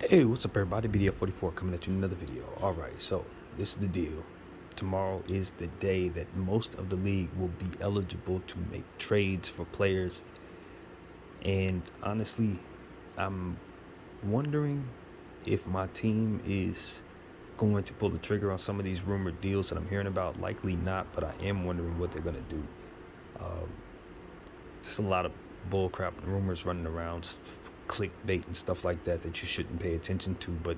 Hey, what's up, everybody? BDF44 coming at you with another video. All right, so this is the deal. Tomorrow is the day that most of the league will be eligible to make trades for players. And honestly, I'm wondering if my team is going to pull the trigger on some of these rumored deals that I'm hearing about. Likely not, but I am wondering what they're going to do. There's a lot of bullcrap and rumors running around, clickbait and stuff like that you shouldn't pay attention to, but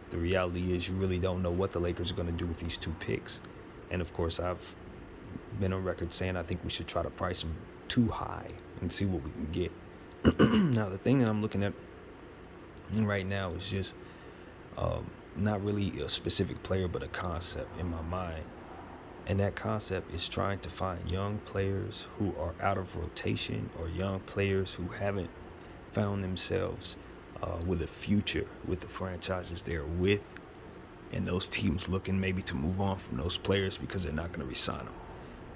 the reality is you really don't know what the Lakers are going to do with these two picks. And of course, I've been on record saying I think we should try to price them too high and see what we can get. Now, the thing that I'm looking at right now is just not really a specific player, but a concept in my mind. And that concept is trying to find young players who are out of rotation or young players who haven't found themselves with a future with the franchises they're with, and those teams looking maybe to move on from those players because they're not going to re-sign them.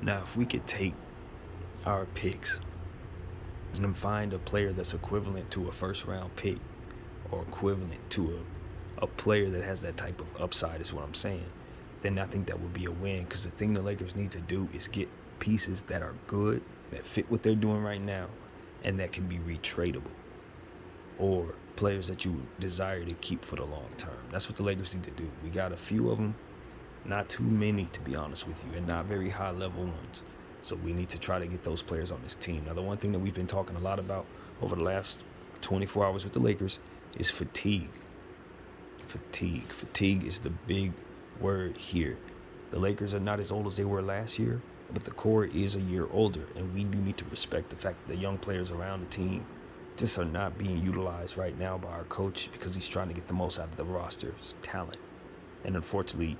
Now, if we could take our picks and find a player that's equivalent to a first-round pick or equivalent to a player that has that type of upside is what I'm saying, then I think that would be a win, because the thing the Lakers need to do is get pieces that are good, that fit what they're doing right now, and that can be retradable, or players that you desire to keep for the long term. That's what the Lakers need to do. We got a few of them, not too many to be honest with you, and not very high level ones. So we need to try to get those players on this team. Now, the one thing that we've been talking a lot about over the last 24 hours with the Lakers is fatigue. Fatigue is the big word here. The Lakers are not as old as they were last year, but the core is a year older, and we do need to respect the fact that the young players around the team just are not being utilized right now by our coach because he's trying to get the most out of the roster's talent. And unfortunately,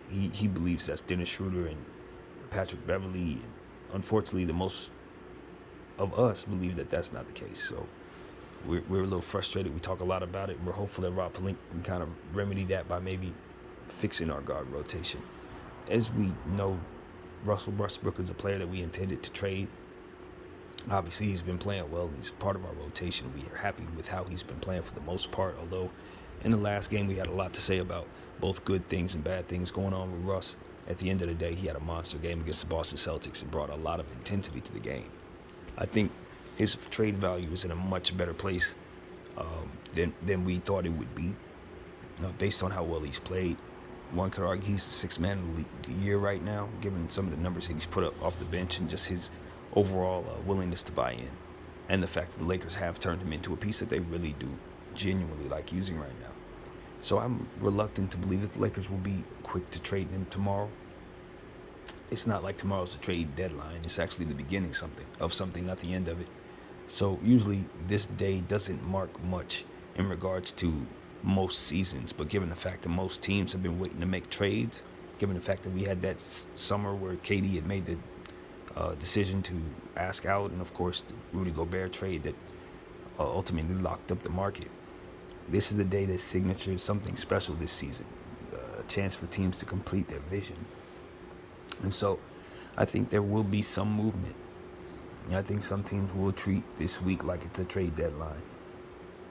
he believes that's Dennis Schroeder and Patrick Beverly. And unfortunately, the most of us believe that that's not the case. So we're a little frustrated. We talk a lot about it. We're hopeful that Rob Pelinka can kind of remedy that by maybe fixing our guard rotation. As we know, Russell Westbrook is a player that we intended to trade. Obviously, he's been playing well. He's part of our rotation. We are happy with how he's been playing for the most part, although in the last game we had a lot to say about both good things and bad things going on with Russ. At the end of the day, he had a monster game against the Boston Celtics and brought a lot of intensity to the game. I think his trade value is in a much better place than we thought it would be, based on how well he's played. One could argue he's the sixth man of the year right now, given some of the numbers that he's put up off the bench and just his overall willingness to buy in, and the fact that the Lakers have turned him into a piece that they really do genuinely like using right now. So I'm reluctant to believe that the Lakers will be quick to trade him tomorrow. It's not like tomorrow's a trade deadline. It's actually the beginning of something, not the end of it. So usually this day doesn't mark much in regards to most seasons, but given the fact that most teams have been waiting to make trades, given the fact that we had that summer where KD had made the decision to ask out, and of course the Rudy Gobert trade that ultimately locked up the market, this is a day that signatures something special this season, a chance for teams to complete their vision. And so I think there will be some movement. I think some teams will treat this week like it's a trade deadline.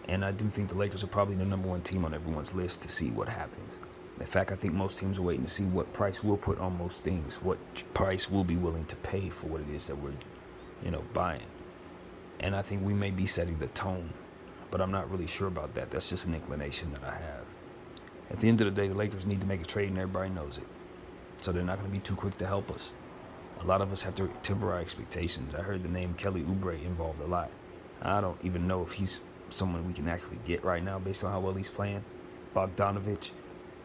And I do think the Lakers are probably the number one team on everyone's list to see what happens. In fact, I think most teams are waiting to see what price we'll put on most things, what price we'll be willing to pay for what it is that we're, buying. And I think we may be setting the tone, but I'm not really sure about that. That's just an inclination that I have. At the end of the day, the Lakers need to make a trade, and everybody knows it. So they're not going to be too quick to help us. A lot of us have to temper our expectations. I heard the name Kelly Oubre involved a lot. I don't even know if he's someone we can actually get right now based on how well he's playing. Bogdanovich,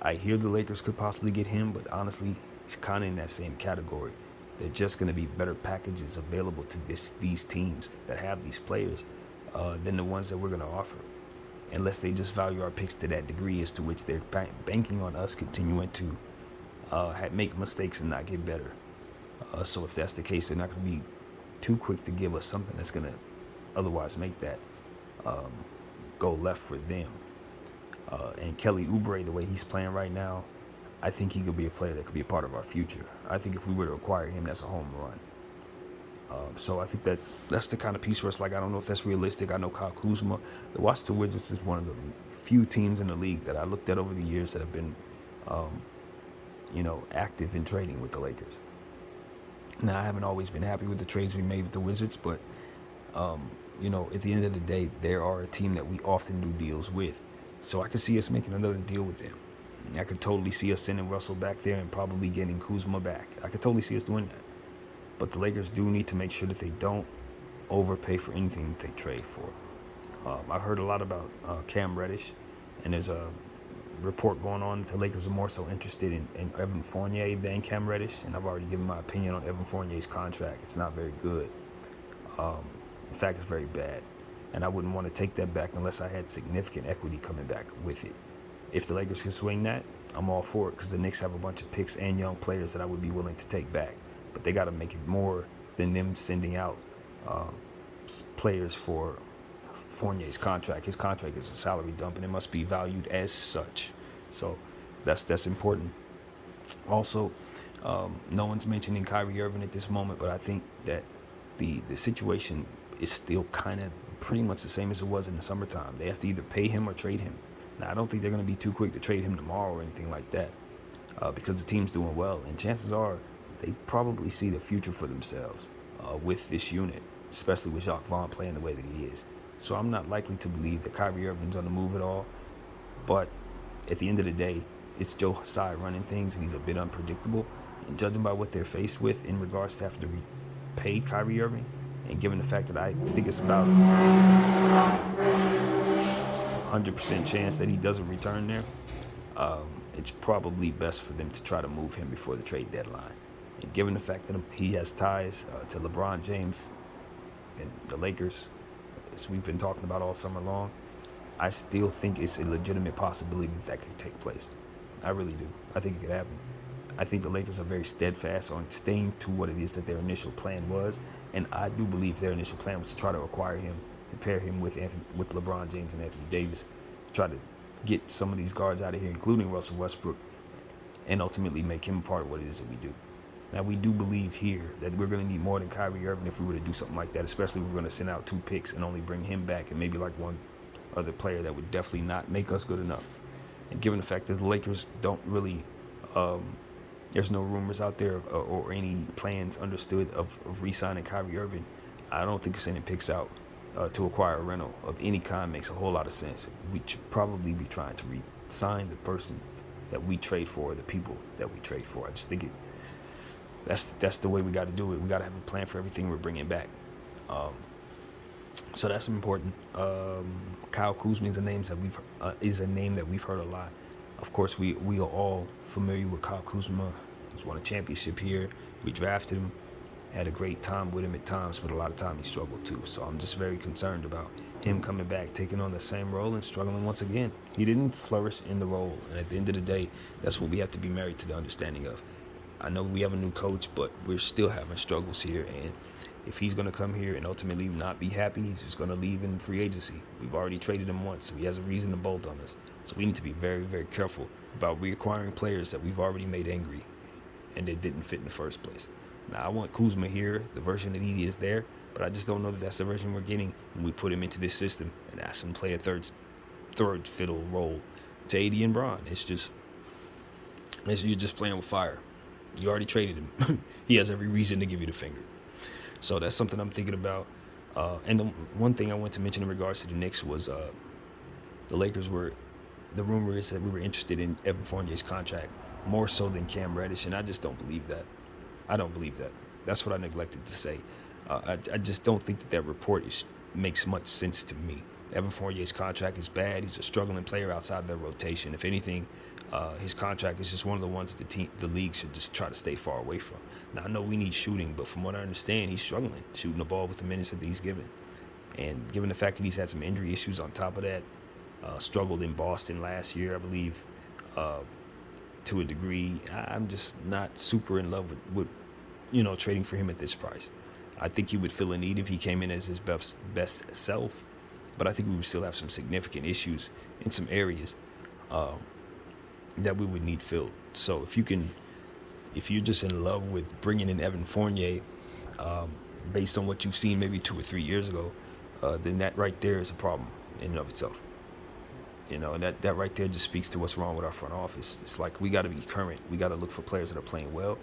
I hear the Lakers could possibly get him, but honestly, he's kind of in that same category. They're just going to be better packages available to these teams that have these players than the ones that we're going to offer, unless they just value our picks to that degree as to which they're banking on us continuing to make mistakes and not get better. So if that's the case, they're not going to be too quick to give us something that's going to otherwise make that go left for them. And Kelly Oubre, the way he's playing right now, I think he could be a player that could be a part of our future. I think if we were to acquire him, that's a home run. So I think that's the kind of piece where it's like, I don't know if that's realistic. I know Kyle Kuzma, the Washington Wizards is one of the few teams in the league that I looked at over the years that have been, um, active in trading with the Lakers. Now, I haven't always been happy with the trades we made with the Wizards, but at the end of the day, they are a team that we often do deals with. So I could see us making another deal with them. I could totally see us sending Russell back there and probably getting Kuzma back. I could totally see us doing that. But the Lakers do need to make sure that they don't overpay for anything that they trade for. I've heard a lot about Cam Reddish, and there's a report going on that the Lakers are more so interested in Evan Fournier than Cam Reddish, and I've already given my opinion on Evan Fournier's contract. It's not very good. In fact, it's very bad, and I wouldn't want to take that back unless I had significant equity coming back with it. If the Lakers can swing that, I'm all for it, because the Knicks have a bunch of picks and young players that I would be willing to take back. But they got to make it more than them sending out players for Fournier's contract. His contract is a salary dump, and it must be valued as such. So that's important. Also, no one's mentioning Kyrie Irving at this moment, but I think that the situation is still kind of pretty much the same as it was in the summertime. They have to either pay him or trade him. Now, I don't think they're going to be too quick to trade him tomorrow or anything like that, because the team's doing well, and chances are they probably see the future for themselves with this unit, especially with Jacques Vaughn playing the way that he is. So I'm not likely to believe that Kyrie Irving's on the move at all. But at the end of the day, it's Joe Tsai running things, and he's a bit unpredictable. And judging by what they're faced with in regards to having to repay Kyrie Irving, and given the fact that I think it's about 100% chance that he doesn't return there, it's probably best for them to try to move him before the trade deadline. And given the fact that he has ties to LeBron James and the Lakers, as we've been talking about all summer long, I still think it's a legitimate possibility that could take place. I really do. I think it could happen. I think the Lakers are very steadfast on staying to what it is that their initial plan was, and I do believe their initial plan was to try to acquire him and pair him with LeBron James and Anthony Davis, try to get some of these guards out of here, including Russell Westbrook, and ultimately make him a part of what it is that we do. Now, we do believe here that we're going to need more than Kyrie Irving if we were to do something like that, especially if we're going to send out 2 picks and only bring him back and maybe like one other player that would definitely not make us good enough. And given the fact that the Lakers don't really, there's no rumors out there or any plans understood of re-signing Kyrie Irving, I don't think sending picks out to acquire a rental of any kind makes a whole lot of sense. We should probably be trying to re-sign the person that we trade for, the people that we trade for. I just think that's the way we got to do it. We got to have a plan for everything we're bringing back. So that's important. Kyle Kuzma is a name that we've heard a lot. Of course, we are all familiar with Kyle Kuzma. He's won a championship here. We drafted him, had a great time with him at times, but a lot of time he struggled too. So I'm just very concerned about him coming back, taking on the same role and struggling once again. He didn't flourish in the role, and at the end of the day, that's what we have to be married to the understanding of. I know we have a new coach, but we're still having struggles here, and if he's going to come here and ultimately not be happy, he's just going to leave in free agency. We've already traded him once, so he has a reason to bolt on us. So we need to be very, very careful about reacquiring players that we've already made angry and that didn't fit in the first place. Now, I want Kuzma here, the version that he is there, but I just don't know that that's the version we're getting when we put him into this system and ask him to play a third fiddle role to AD and Bron. It's just, you're just playing with fire. You already traded him. He has every reason to give you the finger. So that's something I'm thinking about. And the one thing I want to mention in regards to the Knicks was the Lakers the rumor is that we were interested in Evan Fournier's contract more so than Cam Reddish, and I just don't believe that. I don't believe that. That's what I neglected to say. I just don't think that report makes much sense to me. Evan Fournier's contract is bad. He's a struggling player outside their rotation. If anything, his contract is just one of the ones the league should just try to stay far away from. Now, I know we need shooting, but from what I understand, he's struggling shooting the ball with the minutes that he's given. And given the fact that he's had some injury issues on top of that, struggled in Boston last year, I believe, to a degree, I'm just not super in love with trading for him at this price. I think he would fill a need if he came in as his best self, but I think we would still have some significant issues in some areas that we would need filled. So if you're just in love with bringing in Evan Fournier, based on what you've seen maybe 2 or 3 years ago, then that right there is a problem in and of itself. And that right there just speaks to what's wrong with our front office. It's like we got to be current. We got to look for players that are playing well,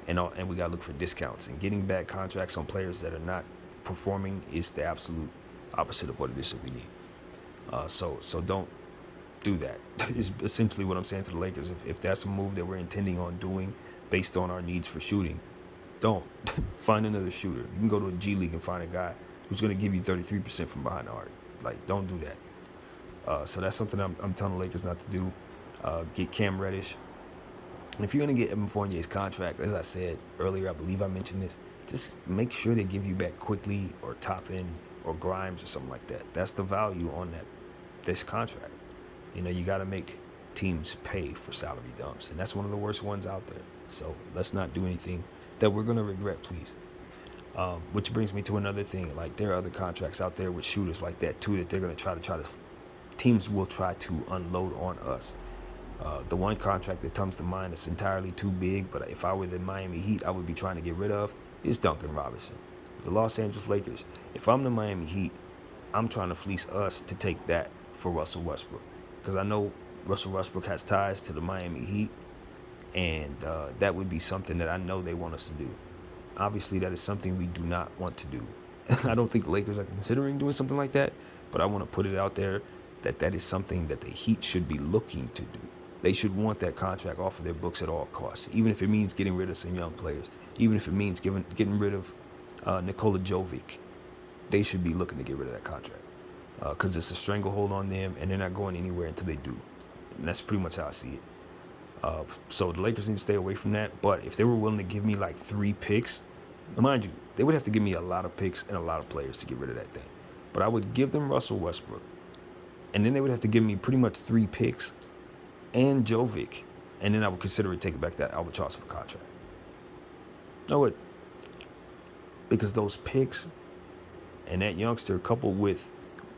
and we got to look for discounts. And getting bad contracts on players that are not performing is the absolute opposite of what it is that we need. So don't do that. Is essentially what I'm saying to the Lakers. If that's a move that we're intending on doing based on our needs for shooting, don't find another shooter. You can go to a G League and find a guy who's going to give you 33% from behind the arc. Like, don't do that. So that's something I'm telling the Lakers not to do. Get Cam Reddish. And if you're going to get Evan Fournier's contract, as I said earlier, I believe I mentioned this, just make sure they give you back quickly or Toppin or Grimes or something like that. That's the value on this contract. You got to make teams pay for salary dumps. And that's one of the worst ones out there. So let's not do anything that we're going to regret, please. Which brings me to another thing. Like, there are other contracts out there with shooters like that, too, that they're going to try to teams will try to unload on us. The one contract that comes to mind that's entirely too big, but if I were the Miami Heat, I would be trying to get rid of, is Duncan Robinson. The Los Angeles Lakers. If I'm the Miami Heat, I'm trying to fleece us to take that for Russell Westbrook. Because I know Russell Westbrook has ties to the Miami Heat, and that would be something that I know they want us to do. Obviously, that is something we do not want to do. I don't think the Lakers are considering doing something like that, but I want to put it out there that is something that the Heat should be looking to do. They should want that contract off of their books at all costs, even if it means getting rid of some young players, even if it means getting rid of Nikola Jovic. They should be looking to get rid of that contract because it's a stranglehold on them, and they're not going anywhere until they do. And that's pretty much how I see it. So the Lakers need to stay away from that. But if they were willing to give me like 3 picks, mind you, they would have to give me a lot of picks and a lot of players to get rid of that thing. But I would give them Russell Westbrook. And then they would have to give me pretty much 3 picks and Jovic. And then I would consider taking back that Albert Charleston contract. I would. Because those picks and that youngster, coupled with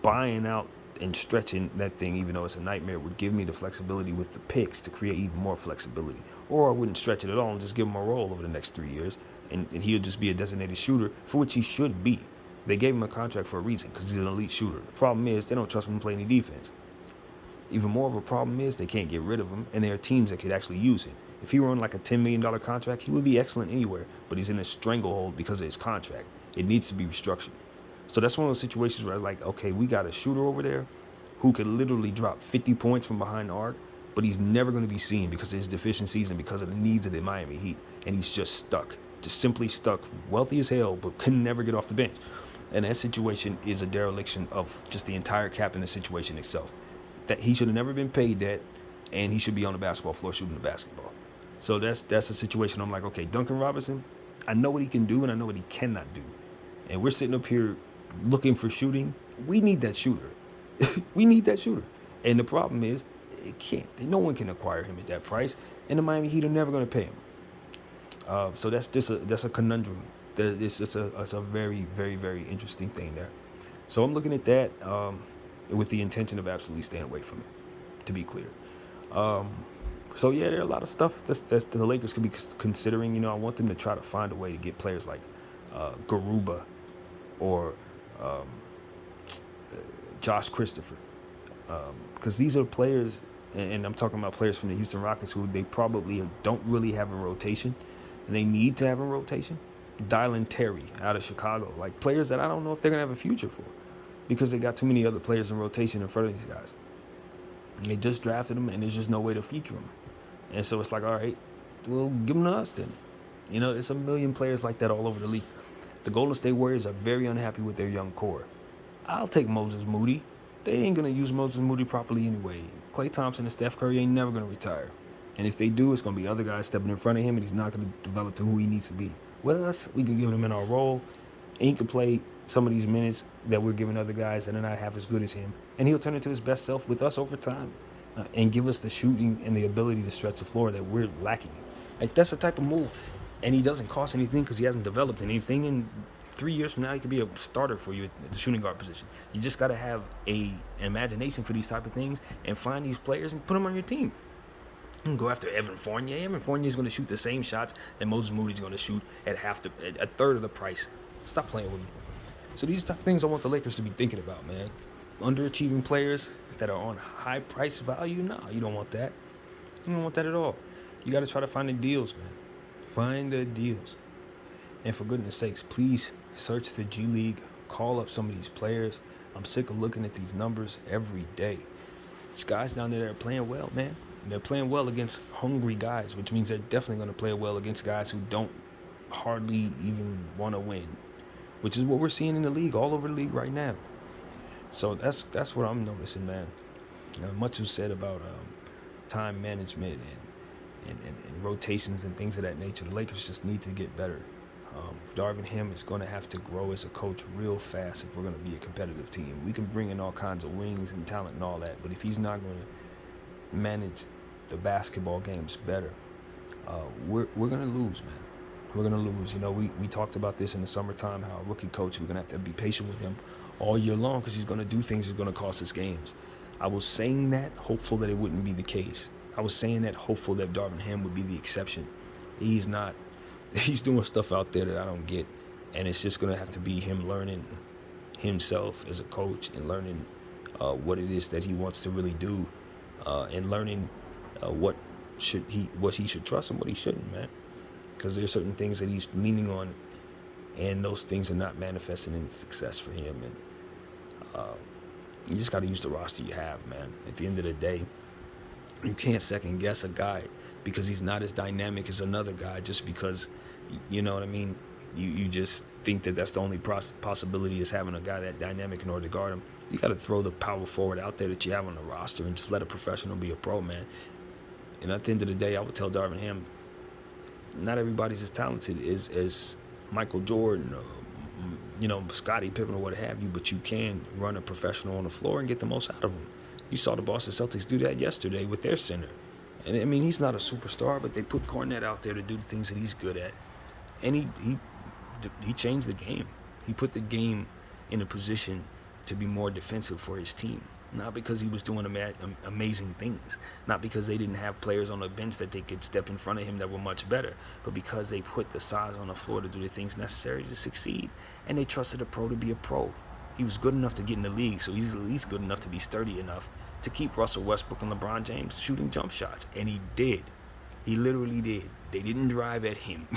buying out and stretching that thing, even though it's a nightmare, would give me the flexibility with the picks to create even more flexibility. Or I wouldn't stretch it at all and just give him a role over the next 3 years. And he'll just be a designated shooter, for which he should be. They gave him a contract for a reason, because he's an elite shooter. The problem is they don't trust him to play any defense. Even more of a problem is they can't get rid of him, and there are teams that could actually use him. If he were on like a $10 million contract, he would be excellent anywhere, but he's in a stranglehold because of his contract. It needs to be restructured. So that's one of those situations where I'm like, okay, we got a shooter over there who could literally drop 50 points from behind the arc, but he's never going to be seen because of his deficiencies and because of the needs of the Miami Heat, and he's just stuck. Just simply stuck, wealthy as hell, but can never get off the bench. And that situation is a dereliction of just the entire cap in the situation itself. That he should have never been paid that, and he should be on the basketball floor shooting the basketball. So that's a situation I'm like, okay, Duncan Robinson, I know what he can do and I know what he cannot do. And we're sitting up here looking for shooting. We need that shooter. We need that shooter. And the problem is, it can't. No one can acquire him at that price, and the Miami Heat are never going to pay him. So that's a conundrum. It's a very, very, very interesting thing there. So I'm looking at that with the intention of absolutely staying away from it, to be clear. So yeah, there are a lot of stuff that the Lakers could be considering. I want them to try to find a way to get players like Garuba or Josh Christopher, because these are players, and I'm talking about players from the Houston Rockets who they probably don't really have a rotation, and they need to have a rotation. Dylan Terry out of Chicago, like players that I don't know if they're gonna have a future for, because they got too many other players in rotation in front of these guys. And they just drafted them, and there's just no way to feature them. And so it's like, all right, well, give them to us then. There's a million players like that all over the league. The Golden State Warriors are very unhappy with their young core. I'll take Moses Moody. They ain't going to use Moses Moody properly anyway. Klay Thompson and Steph Curry ain't never going to retire. And if they do, it's going to be other guys stepping in front of him, and he's not going to develop to who he needs to be. With us, we can give him in our role, and he can play some of these minutes that we're giving other guys that are not half as good as him. And he'll turn into his best self with us over time and give us the shooting and the ability to stretch the floor that we're lacking. Like, that's the type of move. And he doesn't cost anything because he hasn't developed anything. And 3 years from now, he could be a starter for you at the shooting guard position. You just got to have an imagination for these type of things and find these players and put them on your team. You can go after Evan Fournier. Evan Fournier is going to shoot the same shots that Moses Moody is going to shoot at a third of the price Stop playing with me. So these type of things I want the Lakers to be thinking about, man. Underachieving players that are on high price value, no, you don't want that. You don't want that at all. You got to try to find the deals, man. Find the deals. And for goodness sakes, please search the G League. Call up some of these players. I'm sick of looking at these numbers every day. These guys down there that are playing well, man. And they're playing well against hungry guys, which means they're definitely going to play well against guys who don't hardly even want to win, which is what we're seeing in the league, all over the league right now. So that's what I'm noticing, man. Much was said about time management and rotations and things of that nature. The Lakers just need to get better. Darvin Ham is going to have to grow as a coach real fast if we're going to be a competitive team. We can bring in all kinds of wings and talent and all that, but if he's not going to manage the basketball games better, we're going to lose, man. We're going to lose. You know, we talked about this in the summertime, how a rookie coach, we're going to have to be patient with him all year long because he's going to do things that's going to cost us games. I was saying that, hopeful that it wouldn't be the case. I was saying that, hopeful that Darvin Ham would be the exception. He's not. He's doing stuff out there that I don't get, and it's just going to have to be him learning himself as a coach and learning what it is that he wants to really do, and learning what he should trust and what he shouldn't, man. Because there's certain things that he's leaning on, and those things are not manifesting in success for him. And you just got to use the roster you have, man. At the end of the day, you can't second guess a guy because he's not as dynamic as another guy just because, you know what I mean? You just think that that's the only possibility is having a guy that dynamic in order to guard him. You got to throw the power forward out there that you have on the roster and just let a professional be a pro, man. And at the end of the day, I would tell Darvin Ham, not everybody's as talented as Michael Jordan or, Scottie Pippen or what have you, but you can run a professional on the floor and get the most out of them. You saw the Boston Celtics do that yesterday with their center. And, I mean, he's not a superstar, but they put Cornette out there to do the things that he's good at. And he changed the game. He put the game in a position to be more defensive for his team. Not because he was doing amazing things. Not because they didn't have players on the bench that they could step in front of him that were much better. But because they put the size on the floor to do the things necessary to succeed. And they trusted a pro to be a pro. He was good enough to get in the league, so he's at least good enough to be sturdy enough to keep Russell Westbrook and LeBron James shooting jump shots. And he did. He literally did. They didn't drive at him.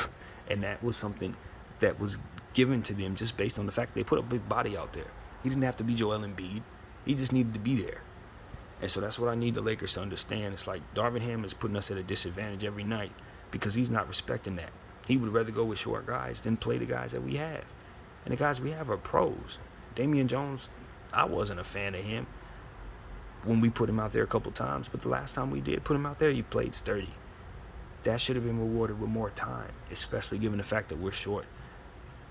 And that was something that was given to them just based on the fact that they put a big body out there. He didn't have to be Joel Embiid. He just needed to be there. And so that's what I need the Lakers to understand. It's like Darvin Ham is putting us at a disadvantage every night because he's not respecting that. He would rather go with short guys than play the guys that we have. And the guys we have are pros. Damian Jones, I wasn't a fan of him when we put him out there a couple times, but the last time we did put him out there, he played sturdy. That should have been rewarded with more time, especially given the fact that we're short.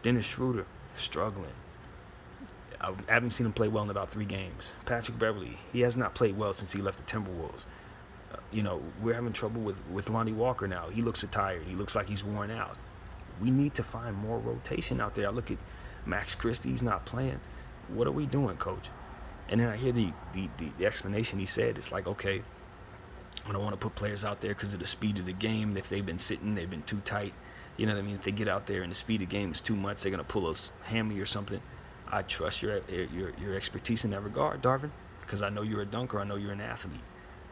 Dennis Schroeder, struggling. I haven't seen him play well in about 3 games. Patrick Beverley, he has not played well since he left the Timberwolves. We're having trouble with Lonnie Walker now. He looks tired. He looks like he's worn out. We need to find more rotation out there. I look at Max Christie, he's not playing. What are we doing, coach? And then I hear the explanation he said. It's like, okay, I don't want to put players out there because of the speed of the game. If they've been sitting, they've been too tight. You know what I mean? If they get out there and the speed of the game is too much, they're going to pull a hammy or something. I trust your expertise in that regard, Darvin, because I know you're a dunker. I know you're an athlete.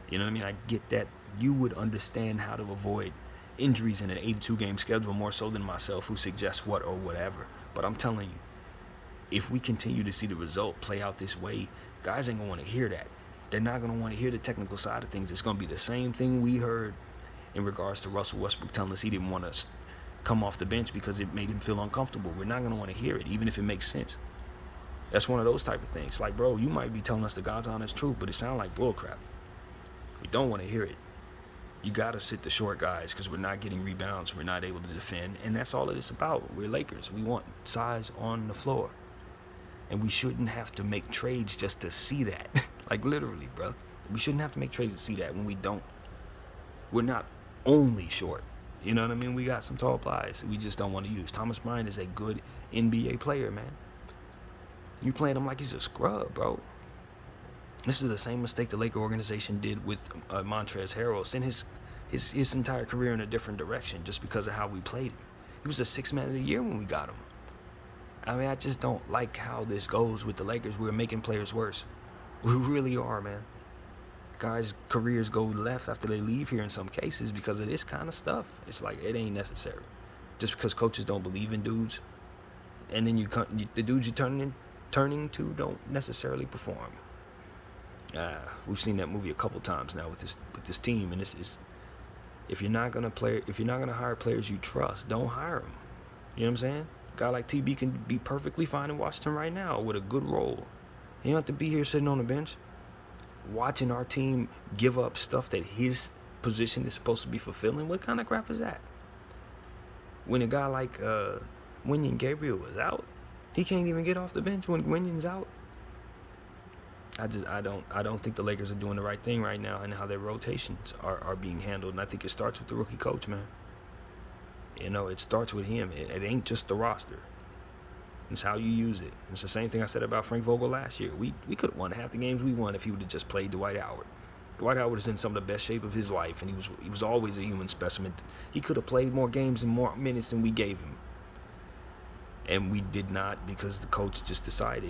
You know what I mean? I get that you would understand how to avoid injuries in an 82-game schedule more so than myself, who suggests what or whatever. But I'm telling you, if we continue to see the result play out this way, guys ain't going to want to hear that. They're not going to want to hear the technical side of things. It's going to be the same thing we heard in regards to Russell Westbrook telling us he didn't want to come off the bench because it made him feel uncomfortable. We're not going to want to hear it, even if it makes sense. That's one of those type of things. Like, bro, you might be telling us the God's honest truth, but it sounds like bullcrap. We don't want to hear it. You got to sit the short guys because we're not getting rebounds. We're not able to defend, and that's all it is about. We're Lakers. We want size on the floor. And we shouldn't have to make trades just to see that. Like, literally, bro. We shouldn't have to make trades to see that when we don't. We're not only short. You know what I mean? We got some tall guys we just don't want to use. Thomas Bryant is a good NBA player, man. You playing him like he's a scrub, bro. This is the same mistake the Laker organization did with Montrezl Harrell. Sent his entire career in a different direction just because of how we played him. He was the 6th man of the year when we got him. I mean, I just don't like how this goes with the Lakers. We're making players worse. We really are, man. Guys' careers go left after they leave here in some cases because of this kind of stuff. It's like it ain't necessary. Just because coaches don't believe in dudes, and then the dudes you're turning to don't necessarily perform. We've seen that movie a couple times now with this team, and it's if you're not gonna hire players you trust, don't hire them. You know what I'm saying? A guy like TB can be perfectly fine in Washington right now with a good role. He don't have to be here sitting on the bench, watching our team give up stuff that his position is supposed to be fulfilling. What kind of crap is that? When a guy like Wenyen Gabriel was out, he can't even get off the bench when Wenyen's out. I don't think the Lakers are doing the right thing right now and how their rotations are being handled. And I think it starts with the rookie coach, man. You know, it starts with him. It ain't just the roster. It's how you use it. It's the same thing I said about Frank Vogel last year. We could have won half the games we won if he would have just played Dwight Howard. Dwight Howard is in some of the best shape of his life, and he was always a human specimen. He could have played more games and more minutes than we gave him. And we did not because the coach just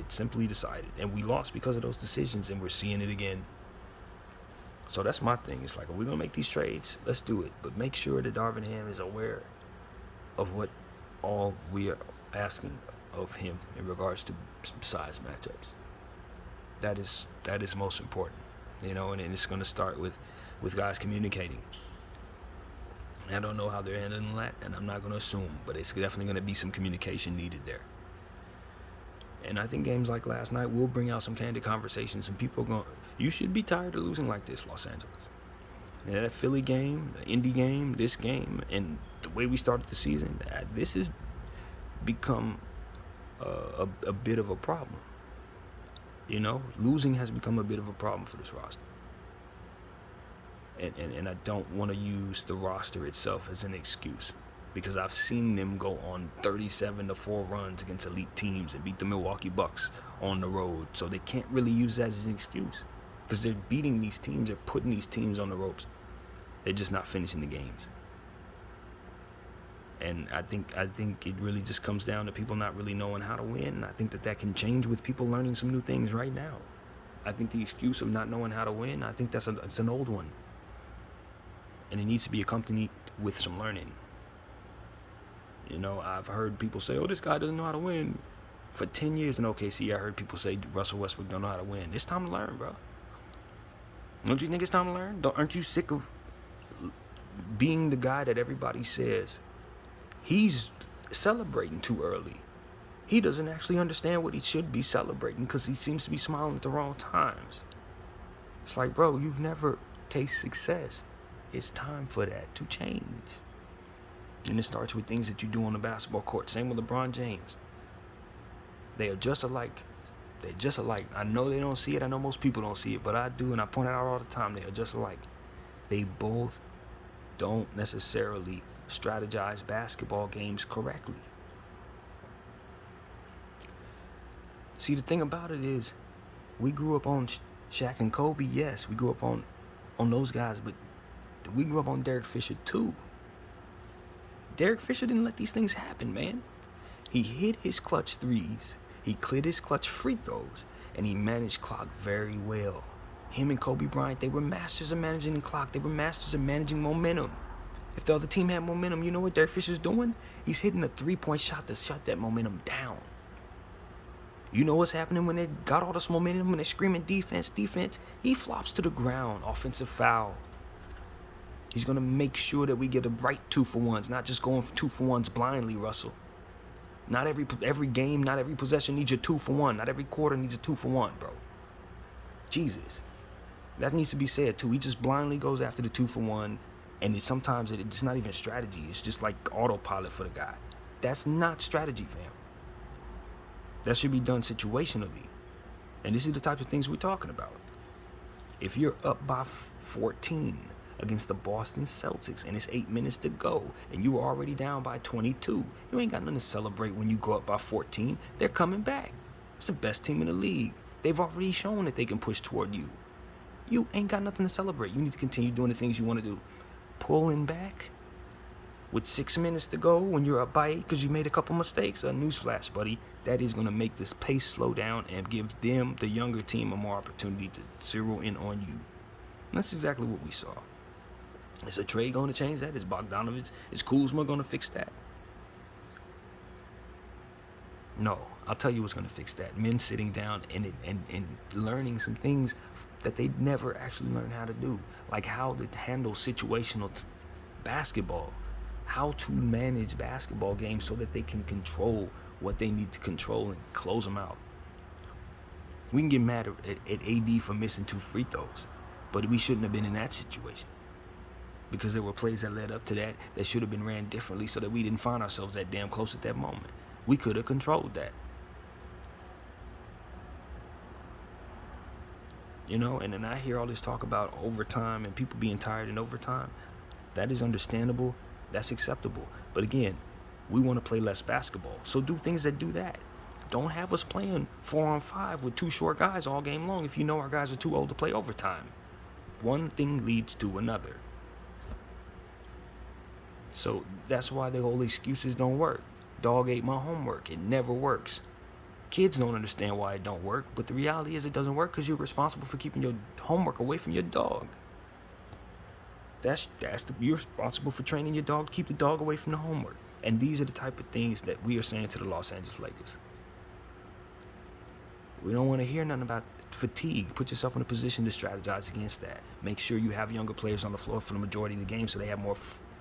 simply decided. And we lost because of those decisions, and we're seeing it again. So that's my thing. It's like, if we're going to make these trades, let's do it. But make sure that Darvin Ham is aware of what all we are asking of him in regards to size matchups. That is most important. You know, and it's going to start with guys communicating. I don't know how they're handling that, and I'm not going to assume, but it's definitely going to be some communication needed there. And I think games like last night will bring out some candid conversations, and people are going, you should be tired of losing like this, Los Angeles. And that Philly game, the Indy game, this game, and the way we started the season, this has become a bit of a problem. You know, losing has become a bit of a problem for this roster. And I don't want to use the roster itself as an excuse, because I've seen them go on 37-4 runs against elite teams and beat the Milwaukee Bucks on the road. So they can't really use that as an excuse, because they're beating these teams, they're putting these teams on the ropes. They're just not finishing the games. And I think it really just comes down to people not really knowing how to win. And I think that can change with people learning some new things right now. I think the excuse of not knowing how to win, I think it's an old one. And it needs to be accompanied with some learning. You know, I've heard people say, oh, this guy doesn't know how to win. For 10 years in OKC, I heard people say Russell Westbrook don't know how to win. It's time to learn, bro. Don't you think it's time to learn? Aren't you sick of being the guy that everybody says he's celebrating too early? He doesn't actually understand what he should be celebrating because he seems to be smiling at the wrong times. It's like, bro, you've never tasted success. It's time for that to change. And it starts with things that you do on the basketball court. Same with LeBron James. They are just alike. They're just alike. I know they don't see it. I know most people don't see it, but I do, and I point it out all the time. They are just alike. They both don't necessarily strategize basketball games correctly. See, the thing about it is, we grew up on Shaq and Kobe. Yes, we grew up on those guys, but we grew up on Derek Fisher too. Derek Fisher didn't let these things happen, man. He hit his clutch threes, he cleared his clutch free throws, and he managed clock very well. Him and Kobe Bryant, they were masters of managing the clock. They were masters of managing momentum. If the other team had momentum, you know what Derek Fisher's doing? He's hitting a three-point shot to shut that momentum down. You know what's happening when they got all this momentum, when they're screaming defense, defense? He flops to the ground, offensive foul. He's going to make sure that we get the right 2-for-1s, not just going for 2-for-1s blindly, Russell. Not every game, not every possession needs a 2-for-1. Not every quarter needs a 2-for-1, bro. Jesus. That needs to be said, too. He just blindly goes after the 2-for-1, and sometimes it's not even strategy. It's just like autopilot for the guy. That's not strategy, fam. That should be done situationally. And this is the types of things we're talking about. If you're up by 14 against the Boston Celtics and it's 8 minutes to go and you were already down by 22, you ain't got nothing to celebrate when you go up by 14. They're coming back. It's the best team in the league. They've already shown that they can push toward you. You ain't got nothing to celebrate. You need to continue doing the things you want to do. Pulling back, with 6 minutes to go when you're up by 8 because you made a couple mistakes, newsflash, buddy, that is going to make this pace slow down and give them, the younger team, a more opportunity to zero in on you. And that's exactly what we saw. Is a trade going to change that? Is Bogdanovich, is Kuzma going to fix that? No, I'll tell you what's going to fix that. Men sitting down and learning some things that they never actually learned how to do, like how to handle situational basketball, how to manage basketball games so that they can control what they need to control and close them out. We can get mad at AD for missing 2 free throws, but we shouldn't have been in that situation because there were plays that led up to that should have been ran differently so that we didn't find ourselves that damn close at that moment. We could have controlled that. You know, and then I hear all this talk about overtime and people being tired in overtime. That is understandable. That's acceptable. But again, we want to play less basketball. So do things that do that. Don't have us playing 4-on-5 with 2 short guys all game long if you know our guys are too old to play overtime. One thing leads to another. So that's why the whole excuses don't work. Dog ate my homework. It never works. Kids don't understand why it don't work, but the reality is it doesn't work because you're responsible for keeping your homework away from your dog. You're responsible for training your dog to keep the dog away from the homework. And these are the type of things that we are saying to the Los Angeles Lakers. We don't want to hear nothing about fatigue. Put yourself in a position to strategize against that. Make sure you have younger players on the floor for the majority of the game so they have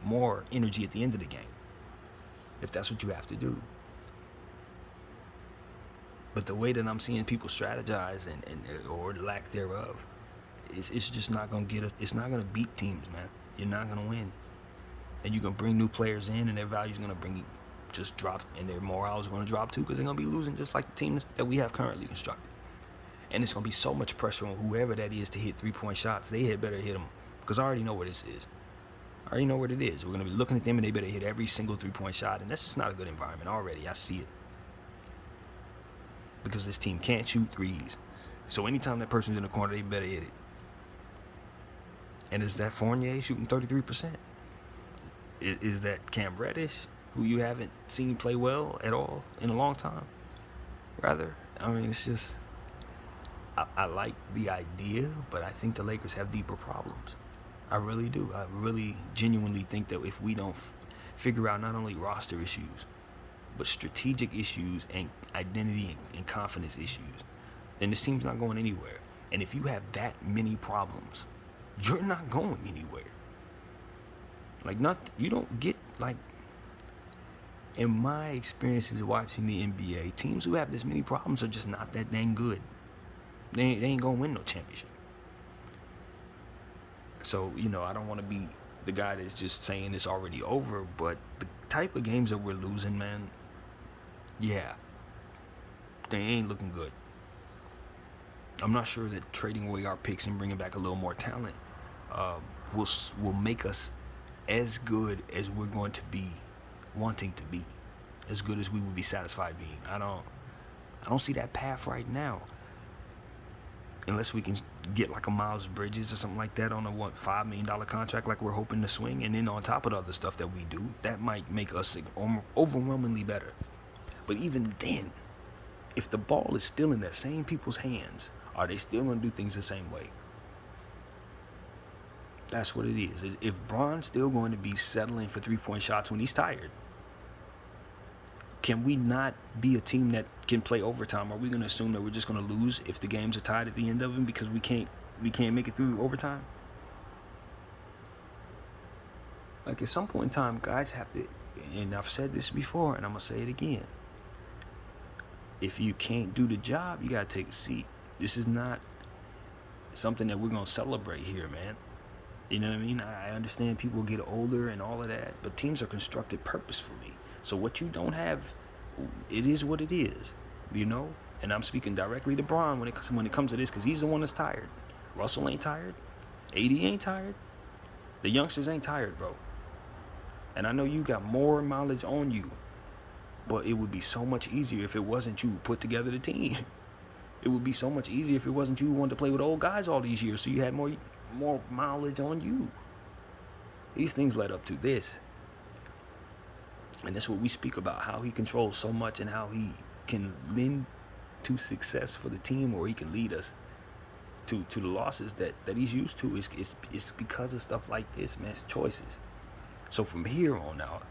more energy at the end of the game, if that's what you have to do. But the way that I'm seeing people strategize and or lack thereof, it's just not gonna it's not gonna beat teams, man. You're not gonna win, and you can bring new players in, and their value's gonna just drop, and their morale is gonna drop too, because they're gonna be losing just like the teams that we have currently constructed. And it's gonna be so much pressure on whoever that is to hit 3-point shots. They better hit them, because I already know where this is. I already know what it is. We're gonna be looking at them, and they better hit every single 3-point shot, and that's just not a good environment already. I see it. Because this team can't shoot threes. So anytime that person's in the corner, they better hit it. And is that Fournier shooting 33%? Is that Cam Reddish, who you haven't seen play well at all in a long time? Rather, I mean, it's just, I like the idea, but I think the Lakers have deeper problems. I really do. I really genuinely think that if we don't figure out not only roster issues, but strategic issues and identity and confidence issues, then this team's not going anywhere. And if you have that many problems, you're not going anywhere. You don't get, in my experiences watching the NBA, teams who have this many problems are just not that dang good. They ain't gonna win no championship. So, I don't want to be the guy that's just saying it's already over, but the type of games that we're losing, man, yeah, they ain't looking good. I'm not sure that trading away our picks and bringing back a little more talent will make us as good as we're going to be wanting to be, as good as we would be satisfied being. I don't see that path right now, unless we can get like a Miles Bridges or something like that on a $5 million contract like we're hoping to swing, and then on top of the other stuff that we do, that might make us overwhelmingly better. But even then, if the ball is still in the same people's hands, are they still going to do things the same way? That's what it is. If Bron's still going to be settling for 3-point shots when he's tired, can we not be a team that can play overtime? Are we going to assume that we're just going to lose if the games are tied at the end of them because we can't make it through overtime? At some point in time, guys have to, and I've said this before, and I'm going to say it again. If you can't do the job, you got to take a seat. This is not something that we're going to celebrate here, man. You know what I mean? I understand people get older and all of that, but teams are constructed purposefully. So what you don't have, it is what it is, And I'm speaking directly to Bron when it comes to this, because he's the one that's tired. Russell ain't tired. AD ain't tired. The youngsters ain't tired, bro. And I know you got more mileage on you, but it would be so much easier if it wasn't you who put together the team. It would be so much easier if it wasn't you who wanted to play with old guys all these years, so you had more mileage on you. These things led up to this. And that's what we speak about, how he controls so much and how he can lend to success for the team, or he can lead us to the losses that he's used to. It's because of stuff like this, man. It's choices. So from here on out,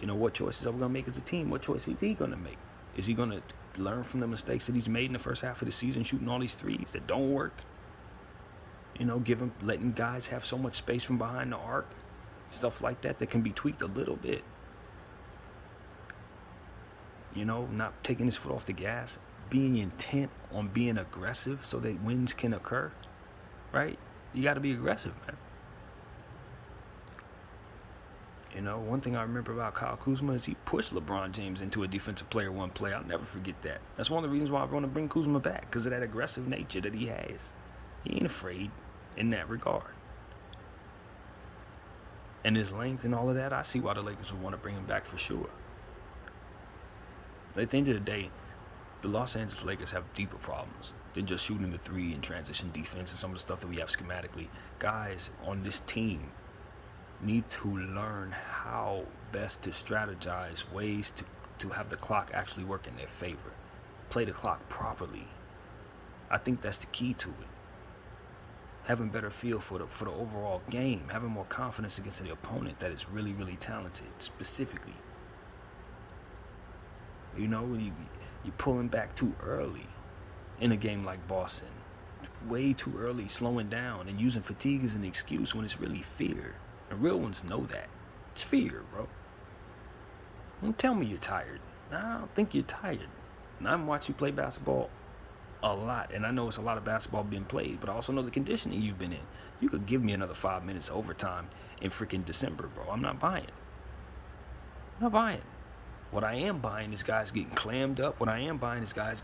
what choices are we going to make as a team? What choices is he going to make? Is he going to learn from the mistakes that he's made in the first half of the season, shooting all these threes that don't work? Letting guys have so much space from behind the arc, stuff like that can be tweaked a little bit. Not taking his foot off the gas, being intent on being aggressive so that wins can occur, right? You got to be aggressive, man. One thing I remember about Kyle Kuzma is he pushed LeBron James into a defensive player one play. I'll never forget that. That's one of the reasons why I want to bring Kuzma back, because of that aggressive nature that he has. He ain't afraid in that regard. And his length and all of that, I see why the Lakers would want to bring him back for sure. At the end of the day, the Los Angeles Lakers have deeper problems than just shooting the three and transition defense and some of the stuff that we have schematically. Guys on this team need to learn how best to strategize ways to have the clock actually work in their favor. Play the clock properly. I think that's the key to it. Having better feel for the overall game, having more confidence against the opponent that is really, really talented, specifically. When you're pulling back too early in a game like Boston, way too early, slowing down and using fatigue as an excuse when it's really fear. The real ones know that. It's fear, bro. Don't tell me you're tired. I don't think you're tired. And I'm watching you play basketball a lot, and I know it's a lot of basketball being played, but I also know the conditioning you've been in. You could give me another 5 minutes overtime in freaking December, bro. I'm not buying. What I am buying is guys getting clammed up. What I am buying is guys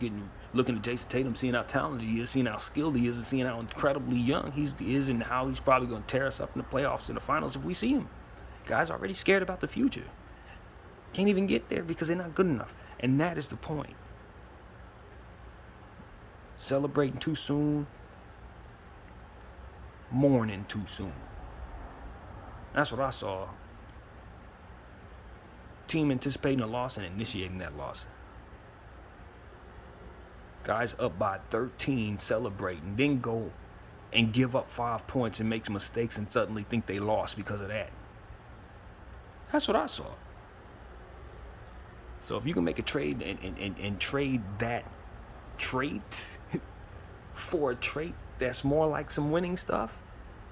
looking at Jason Tatum, seeing how talented he is, seeing how skilled he is, and seeing how incredibly young he is, and how he's probably going to tear us up in the playoffs and the finals if we see him. Guys are already scared about the future. Can't even get there because they're not good enough. And that is the point. Celebrating too soon, mourning too soon. That's what I saw. Team anticipating a loss and initiating that loss. Guys up by 13 celebrating, then go and give up 5 points and make mistakes and suddenly think they lost because of that. That's what I saw. So if you can make a trade and trade that trait for a trait that's more like some winning stuff,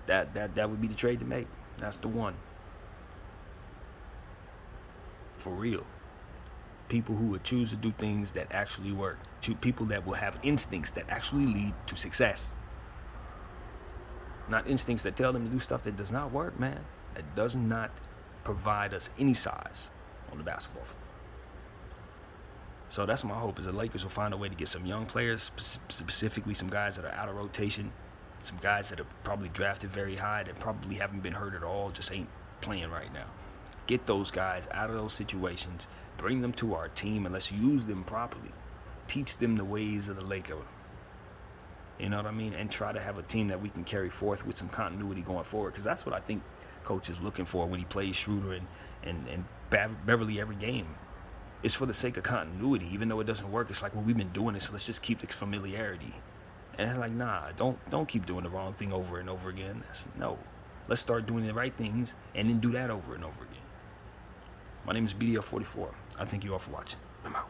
that would be the trade to make. That's the one. For real. People who would choose to do things that actually work. People that will have instincts that actually lead to success. Not instincts that tell them to do stuff that does not work, man. That does not provide us any size on the basketball floor. So that's my hope, is the Lakers will find a way to get some young players, specifically some guys that are out of rotation, some guys that are probably drafted very high that probably haven't been hurt at all, just ain't playing right now. Get those guys out of those situations, bring them to our team, and let's use them properly. Teach them the ways of the Laker. You know what I mean? And try to have a team that we can carry forth with some continuity going forward, because that's what I think coach is looking for when he plays Schroeder and Beverly every game. It's for the sake of continuity. Even though it doesn't work, it's like, well, we've been doing this, so let's just keep the familiarity. And it's like, nah, don't keep doing the wrong thing over and over again. No. Let's start doing the right things and then do that over and over again. My name is BDL44. I thank you all for watching. I'm out.